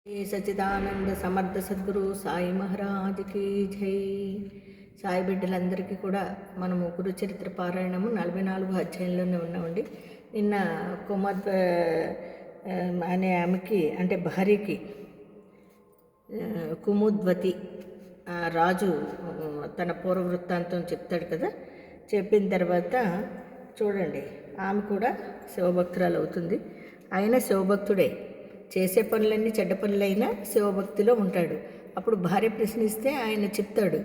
శ్రీ సచ్చిదానంద సమర్థ సద్గురు సాయి మహారాజ్కి జై. సాయి బిడ్డలందరికీ కూడా మనము గురుచరిత్ర పారాయణము 44 అధ్యాయంలోనే ఉన్నామండి. నిన్న కుమద్ అనే ఆమెకి అంటే భార్యకి కుముద్వతి రాజు తన పూర్వ వృత్తాంతం చెప్తాడు కదా. చెప్పిన తర్వాత చూడండి, ఆమె కూడా శివభక్తురాలు అవుతుంది. ఆయన శివభక్తుడే, చేసే పనులన్నీ చెడ్డ పనులైనా శివభక్తిలో ఉంటాడు. అప్పుడు భార్య ప్రశ్నిస్తే ఆయన చెప్తాడు.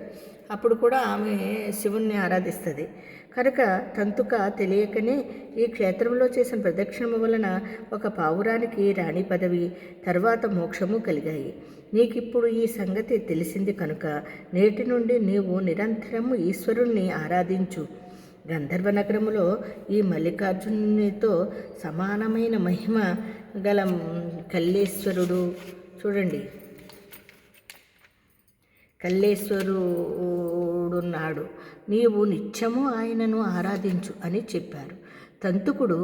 అప్పుడు కూడా ఆమె శివుణ్ణి ఆరాధిస్తుంది. కనుక తంతుక తెలియకనే ఈ క్షేత్రంలో చేసిన ప్రదక్షిణము వలన ఒక పావురానికి రాణి పదవి, తర్వాత మోక్షము కలిగాయి. నీకిప్పుడు ఈ సంగతి తెలిసింది కనుక నేటి నుండి నీవు నిరంతరము ఈశ్వరుణ్ణి ఆరాధించు. గంధర్వ నగరములో ఈ మల్లికార్జునునితో సమానమైన మహిమ గల కల్లేశ్వరుడు చూడండి, కల్లేశ్వరుడున్నాడు. నీవు నిత్యము ఆయనను ఆరాధించు అని చెప్పారు. తంతుకుడు,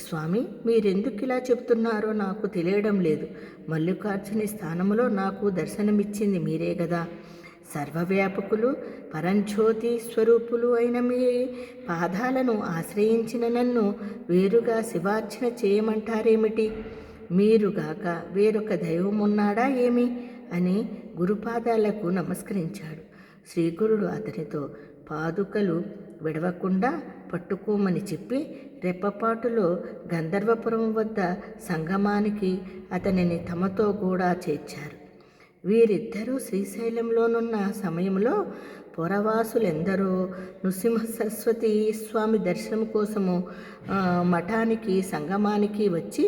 స్వామి, మీరెందుకు ఇలా చెప్తున్నారో నాకు తెలియడం లేదు. మల్లికార్జుని స్థానంలో నాకు దర్శనమిచ్చింది మీరే కదా. సర్వవ్యాపకులు పరంజ్యోతి స్వరూపులు అయిన మీ పాదాలను ఆశ్రయించిన నన్ను వేరుగా శివార్చన చేయమంటారేమిటి? మీరుగాక వేరొక దైవం ఉన్నాడా ఏమి అని గురుపాదాలకు నమస్కరించాడు. శ్రీగురుడు అతనితో పాదుకలు విడవకుండా పట్టుకోమని చెప్పి రెప్పపాటులో గంధర్వపురం వద్ద సంగమానికి అతనిని తమతో కూడా చేర్చారు. వీరిద్దరూ శ్రీశైలంలోనున్న సమయంలో పురవాసులెందరో నృసింహ సరస్వతి స్వామి దర్శనం కోసము మఠానికి సంగమానికి వచ్చి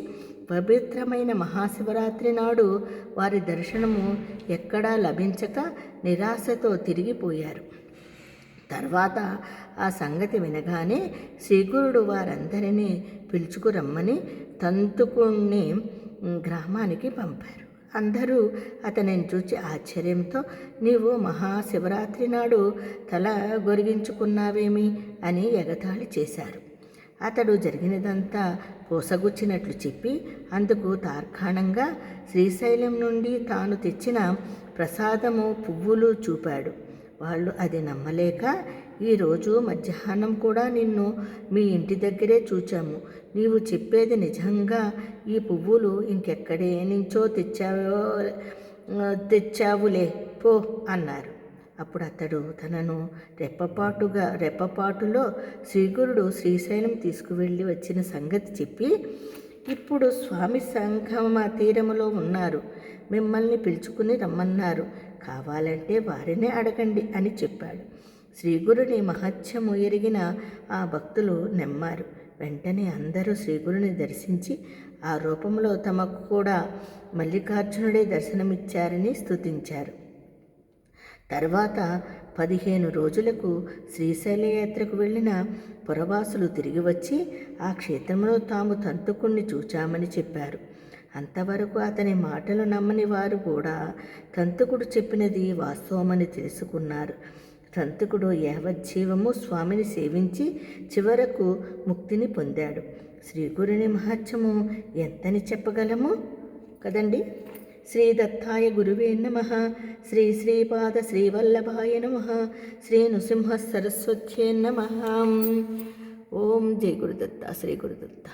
పవిత్రమైన మహాశివరాత్రి నాడు వారి దర్శనము ఎక్కడా లభించక నిరాశతో తిరిగిపోయారు. తర్వాత ఆ సంగతి వినగానే శ్రీగురుడు వారందరినీ పిలుచుకురమ్మని తంతుకుణ్ణి గ్రామానికి పంపారు. అందరూ అతనిని చూచి ఆశ్చర్యంతో, నీవు మహాశివరాత్రి నాడు తల గొరిగించుకున్నావేమి అని ఎగతాళి చేశారు. అతడు జరిగినదంతా పోసగుచ్చినట్లు చెప్పి అందుకు తార్కాణంగా శ్రీశైలం నుండి తాను తెచ్చిన ప్రసాదము పువ్వులు చూపాడు. వాళ్ళు అది నమ్మలేక, ఈరోజు మధ్యాహ్నం కూడా నిన్ను మీ ఇంటి దగ్గరే చూచాము. నీవు చెప్పేది నిజంగా ఈ పువ్వులు ఇంకెక్కడే నుంచో తెచ్చావులే పో అన్నారు. అప్పుడు అతడు తనను రెప్పపాటులో శ్రీగురుడు శ్రీశైలం తీసుకువెళ్ళి వచ్చిన సంగతి చెప్పి, ఇప్పుడు స్వామి సంగమ తీరములో ఉన్నారు, మిమ్మల్ని పిలుచుకుని రమ్మన్నారు, కావాలంటే వారినే అడగండి అని చెప్పాడు. శ్రీగురుని మహత్యము ఎరిగిన ఆ భక్తులు నమ్మారు. వెంటనే అందరూ శ్రీగురుని దర్శించి ఆ రూపంలో తమకు కూడా మల్లికార్జునుడే దర్శనమిచ్చారని స్తుతించారు. తర్వాత 15 రోజులకు శ్రీశైల యాత్రకు వెళ్ళిన పురవాసులు తిరిగి వచ్చి ఆ క్షేత్రంలో తాము తంతుకుణ్ణి చూచామని చెప్పారు. అంతవరకు అతని మాటలు నమ్మని వారు కూడా తంతుకుడు చెప్పినది వాస్తవమని తెలుసుకున్నారు. తంతుకుడు యావజ్జీవము స్వామిని సేవించి చివరకు ముక్తిని పొందాడు. శ్రీగురుని మహత్యము ఎంతని చెప్పగలము కదండి. శ్రీ దత్తాయ గురువే నమః. శ్రీ శ్రీపాద శ్రీవల్లభాయ నమః. శ్రీ నృసింహ సరస్వత్యే నమః. ఓం జై గురుదత్త. శ్రీ గురుదత్త.